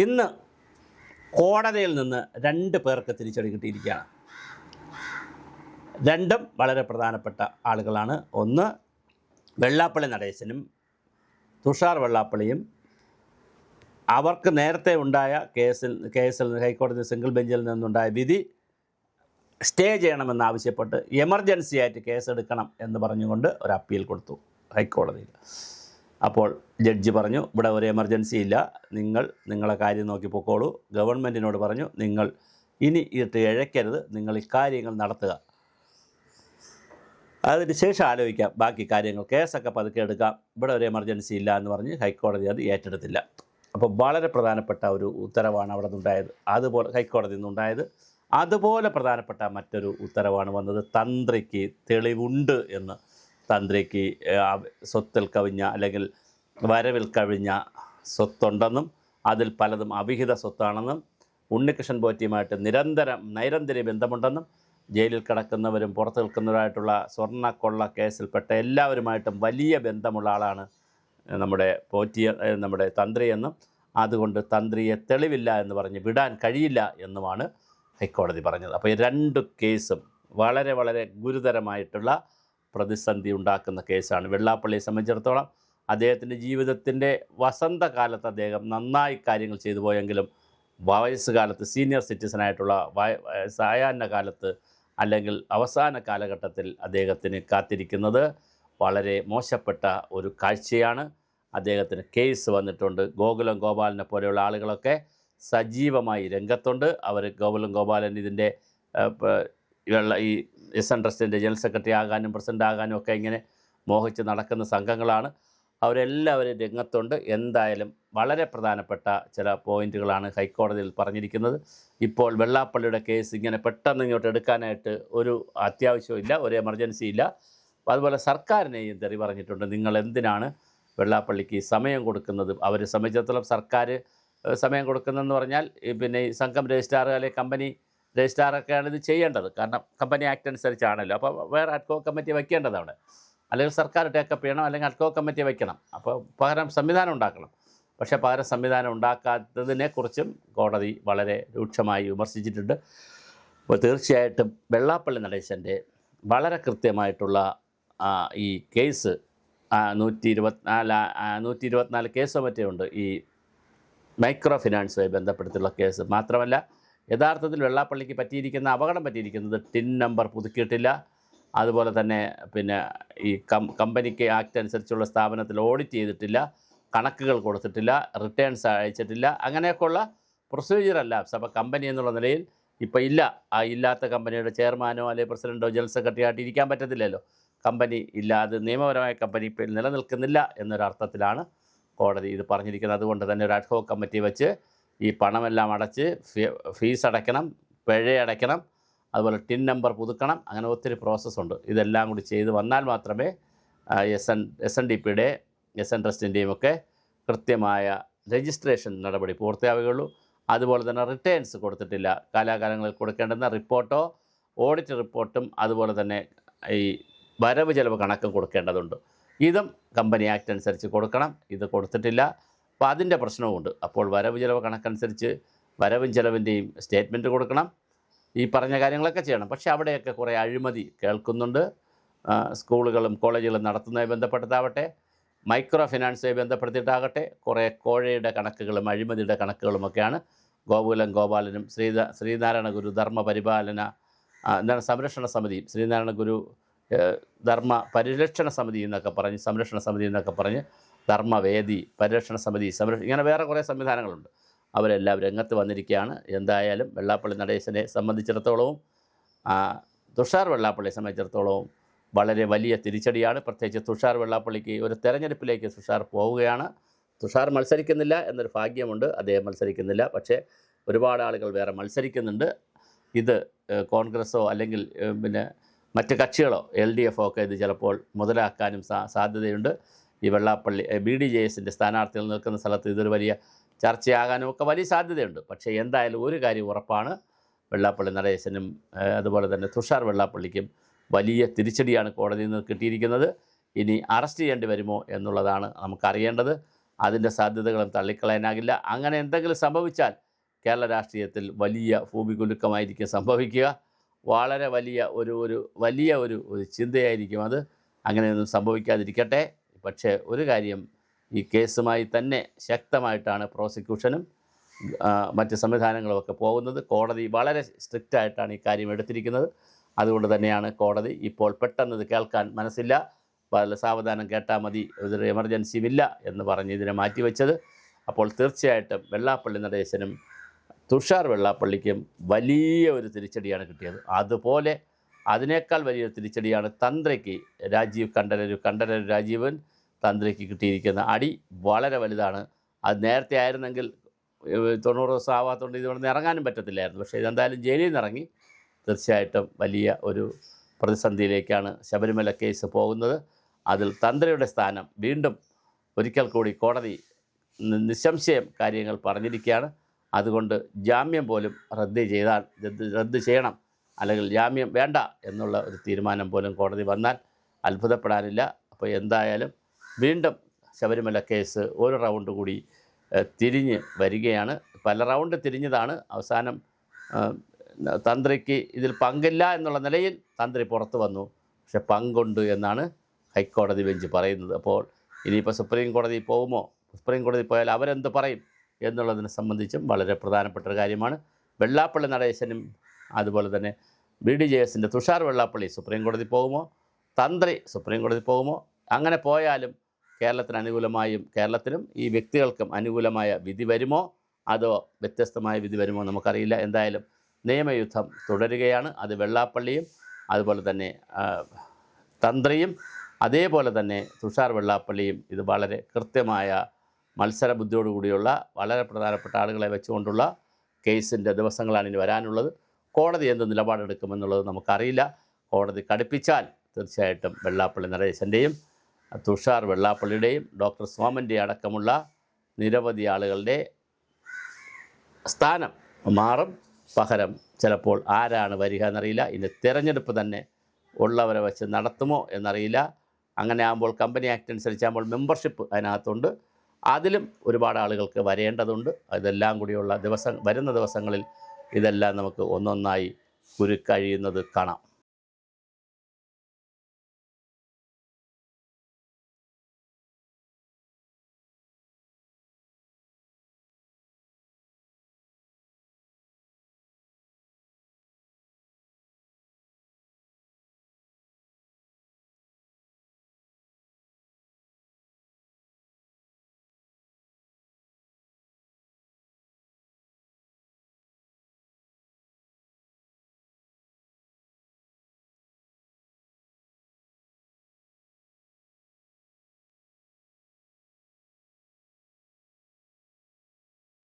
ഇന്ന് കോടതിയിൽ നിന്ന് 2 പേർക്ക് തിരിച്ചടി കിട്ടിയിരിക്കുകയാണ്. രണ്ടും വളരെ പ്രധാനപ്പെട്ട ആളുകളാണ്. ഒന്ന് വെള്ളാപ്പള്ളി നടേശനും തുഷാർ വെള്ളാപ്പള്ളിയും. അവർക്ക് നേരത്തെ ഉണ്ടായ കേസിൽ ഹൈക്കോടതി സിംഗിൾ ബെഞ്ചിൽ നിന്നുണ്ടായ വിധി സ്റ്റേ ചെയ്യണമെന്നാവശ്യപ്പെട്ട് എമർജൻസി ആയിട്ട് കേസെടുക്കണം എന്ന് പറഞ്ഞുകൊണ്ട് ഒരു അപ്പീൽ കൊടുത്തു ഹൈക്കോടതിയിൽ. അപ്പോൾ ജഡ്ജി പറഞ്ഞു, ഇവിടെ ഒരു എമർജൻസി ഇല്ല, നിങ്ങളെ കാര്യം നോക്കി പൊക്കോളൂ. ഗവൺമെൻറ്റിനോട് പറഞ്ഞു, നിങ്ങൾ ഇനി ഇട്ട് ഇഴയ്ക്കരുത്, നിങ്ങൾ ഇക്കാര്യങ്ങൾ നടത്തുക, അതിന് ശേഷം ആലോചിക്കാം ബാക്കി കാര്യങ്ങൾ, കേസൊക്കെ പതുക്കെ എടുക്കാം, ഇവിടെ ഒരു എമർജൻസി ഇല്ല എന്ന് പറഞ്ഞ് ഹൈക്കോടതി അത് ഏറ്റെടുത്തില്ല. അപ്പോൾ വളരെ പ്രധാനപ്പെട്ട ഒരു ഉത്തരവാണ് അവിടെ നിന്നുണ്ടായത്. അതുപോലെ ഹൈക്കോടതിയിൽ നിന്നുണ്ടായത്. അതുപോലെ പ്രധാനപ്പെട്ട മറ്റൊരു ഉത്തരവാണ് വന്നത്. തന്ത്രിക്ക് തെളിവുണ്ട് എന്ന്, തന്ത്രിക്ക് സ്വത്തിൽ കവിഞ്ഞ അല്ലെങ്കിൽ വരവിൽ കവിഞ്ഞ സ്വത്തുണ്ടെന്നും അതിൽ പലതും അവിഹിത സ്വത്താണെന്നും ഉണ്ണികൃഷ്ണൻ പോറ്റിയുമായിട്ട് നൈരന്തര്യ ബന്ധമുണ്ടെന്നും ജയിലിൽ കിടക്കുന്നവരും പുറത്ത് നിൽക്കുന്നവരായിട്ടുള്ള സ്വർണ്ണക്കൊള്ള കേസിൽപ്പെട്ട എല്ലാവരുമായിട്ടും വലിയ ബന്ധമുള്ള ആളാണ് നമ്മുടെ തന്ത്രിയെന്നും അതുകൊണ്ട് തന്ത്രിയെ തെളിവില്ല എന്ന് പറഞ്ഞ് വിടാൻ കഴിയില്ല എന്നുമാണ് ഹൈക്കോടതി പറഞ്ഞത്. അപ്പോൾ ഈ 2 കേസും വളരെ വളരെ ഗുരുതരമായിട്ടുള്ള പ്രതിസന്ധി ഉണ്ടാക്കുന്ന കേസാണ്. വെള്ളാപ്പള്ളിയെ സംബന്ധിച്ചിടത്തോളം അദ്ദേഹത്തിൻ്റെ ജീവിതത്തിൻ്റെ വസന്തകാലത്ത് അദ്ദേഹം നന്നായി കാര്യങ്ങൾ ചെയ്തു പോയെങ്കിലും വയസ്സുകാലത്ത് സീനിയർ സിറ്റിസനായിട്ടുള്ള സായാഹ്ന കാലത്ത് അല്ലെങ്കിൽ അവസാന കാലഘട്ടത്തിൽ അദ്ദേഹത്തിന് കാത്തിരിക്കുന്നത് വളരെ മോശപ്പെട്ട ഒരു കാഴ്ചയാണ്. അദ്ദേഹത്തിന് കേസ് വന്നിട്ടുണ്ട്. ഗോകുലം ഗോപാലനെ പോലെയുള്ള ആളുകളൊക്കെ സജീവമായി രംഗത്തുണ്ട്. അവർ ഗോകുലം ഗോപാലൻ ഇതിൻ്റെ ഈ എസ് എൻ ട്രസ്റ്റിൻ്റെ ജനറൽ സെക്രട്ടറി ആകാനും പ്രസിഡൻ്റ് ആകാനും ഒക്കെ ഇങ്ങനെ മോഹിച്ച് നടക്കുന്ന സംഘങ്ങളാണ്. അവരെല്ലാവരും രംഗത്തുണ്ട്. എന്തായാലും വളരെ പ്രധാനപ്പെട്ട ചില പോയിന്റുകളാണ് ഹൈക്കോടതിയിൽ പറഞ്ഞിരിക്കുന്നത്. ഇപ്പോൾ വെള്ളാപ്പള്ളിയുടെ കേസ് ഇങ്ങനെ പെട്ടെന്ന് ഇങ്ങോട്ട് എടുക്കാനായിട്ട് ഒരു അത്യാവശ്യമില്ല, ഒരു എമർജൻസി ഇല്ല. അതുപോലെ സർക്കാരിനെയും തെറി പറഞ്ഞിട്ടുണ്ട്. നിങ്ങൾ എന്തിനാണ് വെള്ളാപ്പള്ളിക്ക് സമയം കൊടുക്കുന്നത്? അവരെ സംബന്ധിച്ചിടത്തോളം സർക്കാർ സമയം കൊടുക്കുന്നതെന്ന് പറഞ്ഞാൽ പിന്നെ ഈ സംഘം രജിസ്ട്രാർ അല്ലെങ്കിൽ കമ്പനി രജിസ്ട്രാറൊക്കെയാണ് ഇത് ചെയ്യേണ്ടത്. കാരണം കമ്പനി ആക്ട് അനുസരിച്ചാണല്ലോ. അപ്പോൾ വേറെ അഡ്കോ കമ്മിറ്റി വയ്ക്കേണ്ടത് അവിടെ, അല്ലെങ്കിൽ സർക്കാർ ടേക്കപ്പ് ചെയ്യണം, അല്ലെങ്കിൽ അഡ്കോ കമ്മിറ്റി വയ്ക്കണം. അപ്പോൾ പകരം സംവിധാനം ഉണ്ടാക്കണം. പക്ഷേ പകരം സംവിധാനം ഉണ്ടാക്കാത്തതിനെക്കുറിച്ചും കോടതി വളരെ രൂക്ഷമായി വിമർശിച്ചിട്ടുണ്ട്. അപ്പോൾ തീർച്ചയായിട്ടും വെള്ളാപ്പള്ളി നടേശൻ്റെ വളരെ കൃത്യമായിട്ടുള്ള ഈ കേസ് 124 കേസോ മറ്റേ ഉണ്ട് ഈ മൈക്രോ ഫിനാൻസുമായി ബന്ധപ്പെടുത്തിയുള്ള കേസ്. മാത്രമല്ല യഥാർത്ഥത്തിൽ വെള്ളാപ്പള്ളിക്ക് പറ്റിയിരിക്കുന്നത് ടിൻ നമ്പർ പുതുക്കിയിട്ടില്ല. അതുപോലെ തന്നെ പിന്നെ ഈ കമ്പനിക്ക് ആക്ട് അനുസരിച്ചുള്ള സ്ഥാപനത്തിൽ ഓഡിറ്റ് ചെയ്തിട്ടില്ല, കണക്കുകൾ കൊടുത്തിട്ടില്ല, റിട്ടേൺസ് അയച്ചിട്ടില്ല, അങ്ങനെയൊക്കെയുള്ള പ്രൊസീജിയറല്ല. അപ്പോൾ കമ്പനി എന്നുള്ള നിലയിൽ ഇപ്പോൾ ഇല്ല. ആ ഇല്ലാത്ത കമ്പനിയുടെ ചെയർമാനോ അല്ലെങ്കിൽ പ്രസിഡൻറ്റോ ജനറൽ സെക്രട്ടറി ആയിട്ട് ഇരിക്കാൻ പറ്റത്തില്ലല്ലോ. കമ്പനി ഇല്ലാതെ നിയമപരമായ കമ്പനി ഇപ്പോൾ നിലനിൽക്കുന്നില്ല എന്നൊരർത്ഥത്തിലാണ് കോടതി ഇത് പറഞ്ഞിരിക്കുന്നത്. അതുകൊണ്ട് തന്നെ ഒരു അഡ്ഹോക് കമ്മിറ്റി വെച്ച് ഈ പണമെല്ലാം അടച്ച് ഫീസ് അടയ്ക്കണം, പിഴ അടയ്ക്കണം, അതുപോലെ ടിൻ നമ്പർ പുതുക്കണം, അങ്ങനെ ഒത്തിരി പ്രോസസ്സുണ്ട്. ഇതെല്ലാം കൂടി ചെയ്ത് വന്നാൽ മാത്രമേ എസ് എൻ ട്രസ്റ്റിൻ്റെയും ഒക്കെ കൃത്യമായ രജിസ്ട്രേഷൻ നടപടി പൂർത്തിയാവുകയുള്ളൂ. അതുപോലെ തന്നെ റിട്ടേൺസ് കൊടുത്തിട്ടില്ല. കാലാകാലങ്ങളിൽ കൊടുക്കേണ്ടുന്ന റിപ്പോർട്ടോ ഓഡിറ്റ് റിപ്പോർട്ടും അതുപോലെ തന്നെ ഈ വരവ് ചെലവ് കണക്കും കൊടുക്കേണ്ടതുണ്ട്. ഇതും കമ്പനി ആക്ട് അനുസരിച്ച് കൊടുക്കണം. ഇത് കൊടുത്തിട്ടില്ല. അപ്പോൾ അതിൻ്റെ പ്രശ്നവുമുണ്ട്. അപ്പോൾ വരവ് ചെലവ് കണക്കനുസരിച്ച് വരവും ചെലവിൻ്റെയും സ്റ്റേറ്റ്മെൻറ്റ് കൊടുക്കണം. ഈ പറഞ്ഞ കാര്യങ്ങളൊക്കെ ചെയ്യണം. പക്ഷേ അവിടെയൊക്കെ കുറേ അഴിമതി കേൾക്കുന്നുണ്ട്. സ്കൂളുകളും കോളേജുകളും നടത്തുന്നതുമായി ബന്ധപ്പെട്ടതാവട്ടെ, മൈക്രോ ഫിനാൻസുമായി ബന്ധപ്പെടുത്തിയിട്ടാകട്ടെ, കുറേ കോഴയുടെ കണക്കുകളും അഴിമതിയുടെ കണക്കുകളുമൊക്കെയാണ് ഗോകുലം ഗോപാലനും ശ്രീനാരായണ ഗുരു ധർമ്മ പരിപാലന സംരക്ഷണ സമിതി, ശ്രീനാരായണ ഗുരു ധർമ്മ പരിരക്ഷണ സമിതി എന്നൊക്കെ പറഞ്ഞ്, സംരക്ഷണ സമിതി എന്നൊക്കെ പറഞ്ഞ് ധർമ്മവേദി പരിരക്ഷണ സമിതി ഇങ്ങനെ വേറെ കുറേ സംവിധാനങ്ങളുണ്ട്. അവരെല്ലാം രംഗത്ത് വന്നിരിക്കുകയാണ്. എന്തായാലും വെള്ളാപ്പള്ളി നടേശനെ സംബന്ധിച്ചിടത്തോളവും തുഷാർ വെള്ളാപ്പള്ളിയെ സംബന്ധിച്ചിടത്തോളവും വളരെ വലിയ തിരിച്ചടിയാണ്. പ്രത്യേകിച്ച് തുഷാർ വെള്ളാപ്പള്ളിക്ക് ഒരു തെരഞ്ഞെടുപ്പിലേക്ക് തുഷാർ പോവുകയാണ്. തുഷാർ മത്സരിക്കുന്നില്ല എന്നൊരു ഭാഗ്യമുണ്ട്, അദ്ദേഹം മത്സരിക്കുന്നില്ല. പക്ഷേ ഒരുപാട് ആളുകൾ വേറെ മത്സരിക്കുന്നുണ്ട്. ഇത് കോൺഗ്രസ്സോ അല്ലെങ്കിൽ പിന്നെ മറ്റ് കക്ഷികളോ LDF ഒക്കെ ഇത് ചിലപ്പോൾ മുതലാക്കാനും സാധ്യതയുണ്ട്. ഈ വെള്ളാപ്പള്ളി BDJSൻ്റെ സ്ഥാനാർത്ഥികൾ നിൽക്കുന്ന സ്ഥലത്ത് ഇതൊരു വലിയ ചർച്ചയാകാനും ഒക്കെ വലിയ സാധ്യതയുണ്ട്. പക്ഷേ എന്തായാലും ഒരു കാര്യം ഉറപ്പാണ്, വെള്ളാപ്പള്ളി നടേശനും അതുപോലെ തന്നെ തുഷാർ വെള്ളാപ്പള്ളിക്കും വലിയ തിരിച്ചടിയാണ് കോടതിയിൽ നിന്ന് കിട്ടിയിരിക്കുന്നത്. ഇനി അറസ്റ്റ് ചെയ്യേണ്ടി വരുമോ എന്നുള്ളതാണ് നമുക്കറിയേണ്ടത്. അതിൻ്റെ സാധ്യതകളും തള്ളിക്കളയാനാകില്ല. അങ്ങനെ എന്തെങ്കിലും സംഭവിച്ചാൽ കേരള രാഷ്ട്രീയത്തിൽ വലിയ ഭൂമികുലുക്കമായിരിക്കും സംഭവിക്കുക. വളരെ വലിയ ഒരു ചിന്തയായിരിക്കും അത്. അങ്ങനെയൊന്നും സംഭവിക്കാതിരിക്കട്ടെ. പക്ഷേ ഒരു കാര്യം, ഈ കേസുമായി തന്നെ ശക്തമായിട്ടാണ് പ്രോസിക്യൂഷനും മറ്റ് സംവിധാനങ്ങളുമൊക്കെ പോകുന്നത്. കോടതി വളരെ സ്ട്രിക്റ്റായിട്ടാണ് ഈ കാര്യം എടുത്തിരിക്കുന്നത്. അതുകൊണ്ട് തന്നെയാണ് കോടതി ഇപ്പോൾ പെട്ടെന്ന് ഇത് കേൾക്കാൻ മനസ്സില്ല, വളരെ സാവധാനം കേട്ടാൽ മതി, ഇതൊരു എമർജൻസിയുമില്ല എന്ന് പറഞ്ഞ് ഇതിനെ മാറ്റിവെച്ചത്. അപ്പോൾ തീർച്ചയായിട്ടും വെള്ളാപ്പള്ളി നടേശനും തുഷാർ വെള്ളാപ്പള്ളിക്കും വലിയ ഒരു തിരിച്ചടിയാണ് കിട്ടിയത്. അതുപോലെ അതിനേക്കാൾ വലിയൊരു തിരിച്ചടിയാണ് തന്ത്രിക്ക് കണ്ഠരര് രാജീവൻ തന്ത്രിക്ക് കിട്ടിയിരിക്കുന്ന അടി വളരെ വലുതാണ്. അത് നേരത്തെ ആയിരുന്നെങ്കിൽ 90 ദിവസം ആവാത്തതുകൊണ്ട് ഇവിടെ നിന്ന് ഇറങ്ങാനും പറ്റത്തില്ലായിരുന്നു. പക്ഷേ ഇതെന്തായാലും ജയിലിൽ നിന്ന് ഇറങ്ങി. തീർച്ചയായിട്ടും വലിയ ഒരു പ്രതിസന്ധിയിലേക്കാണ് ശബരിമല കേസ് പോകുന്നത്. അതിൽ തന്ത്രിയുടെ സ്ഥാനം വീണ്ടും ഒരിക്കൽ കൂടി കോടതി നിസ്സംശയം കാര്യങ്ങൾ പറഞ്ഞിരിക്കുകയാണ്. അതുകൊണ്ട് ജാമ്യം പോലും റദ്ദ് ചെയ്യണം, അല്ലെങ്കിൽ ജാമ്യം വേണ്ട എന്നുള്ള ഒരു തീരുമാനം പോലും കോടതി വന്നാൽ അത്ഭുതപ്പെടാനില്ല. അപ്പോൾ എന്തായാലും വീണ്ടും ശബരിമല കേസ് ഒരു റൗണ്ട് കൂടി തിരിഞ്ഞ് വരികയാണ്. പല റൗണ്ട് തിരിഞ്ഞതാണ്. അവസാനം തന്ത്രിക്ക് ഇതിൽ പങ്കില്ല എന്നുള്ള നിലയിൽ തന്ത്രി പുറത്തു വന്നു. പക്ഷെ പങ്കുണ്ട് എന്നാണ് ഹൈക്കോടതി ബെഞ്ച് പറയുന്നത്. അപ്പോൾ ഇനിയിപ്പോൾ സുപ്രീം കോടതി പോകുമോ? സുപ്രീം കോടതി പോയാൽ അവരെന്ത് പറയും എന്നുള്ളതിനെ സംബന്ധിച്ചും വളരെ പ്രധാനപ്പെട്ട ഒരു കാര്യമാണ്. വെള്ളാപ്പള്ളി നടേശനും അതുപോലെ തന്നെ BDJSൻ്റെ തുഷാർ വെള്ളാപ്പള്ളി സുപ്രീം കോടതി പോകുമോ? തന്ത്രി സുപ്രീം കോടതി പോകുമോ? അങ്ങനെ പോയാലും കേരളത്തിന് അനുകൂലമായും കേരളത്തിനും ഈ വ്യക്തികൾക്കും അനുകൂലമായ വിധി വരുമോ അതോ വ്യത്യസ്തമായ വിധി വരുമോ നമുക്കറിയില്ല. എന്തായാലും നിയമയുദ്ധം തുടരുകയാണ്. അത് വെള്ളാപ്പള്ളിയും അതുപോലെ തന്നെ തന്ത്രിയും അതേപോലെ തന്നെ തുഷാർ വെള്ളാപ്പള്ളിയും ഇത് വളരെ കൃത്യമായ മത്സരബുദ്ധിയോടുകൂടിയുള്ള വളരെ പ്രധാനപ്പെട്ട ആളുകളെ വെച്ചുകൊണ്ടുള്ള കേസിൻ്റെ ദിവസങ്ങളാണ് ഇനി വരാനുള്ളത്. കോടതി എന്ത് നിലപാടെടുക്കുമെന്നുള്ളത് നമുക്കറിയില്ല. കോടതി കടുപ്പിച്ചാൽ തീർച്ചയായിട്ടും വെള്ളാപ്പള്ളി നടേശൻ്റെയും തുഷാർ വെള്ളാപ്പള്ളിയുടെയും ഡോക്ടർ സോമൻ്റെ അടക്കമുള്ള നിരവധി ആളുകളുടെ സ്ഥാനം മാറും. പകരം ചിലപ്പോൾ ആരാണ് വരിക എന്നറിയില്ല. ഇനി തിരഞ്ഞെടുപ്പ് തന്നെ ഉള്ളവരെ വെച്ച് നടത്തുമോ എന്നറിയില്ല. അങ്ങനെ ആകുമ്പോൾ കമ്പനി ആക്ട് അനുസരിച്ചാകുമ്പോൾ മെമ്പർഷിപ്പ് അതിനകത്തുണ്ട്. അതിലും ഒരുപാട് ആളുകൾക്ക് വരേണ്ടതുണ്ട്. ഇതെല്ലാം കൂടിയുള്ള വരുന്ന ദിവസങ്ങളിൽ ഇതെല്ലാം നമുക്ക് ഒന്നൊന്നായി കുരുക്കഴിയുന്നത് കാണാം.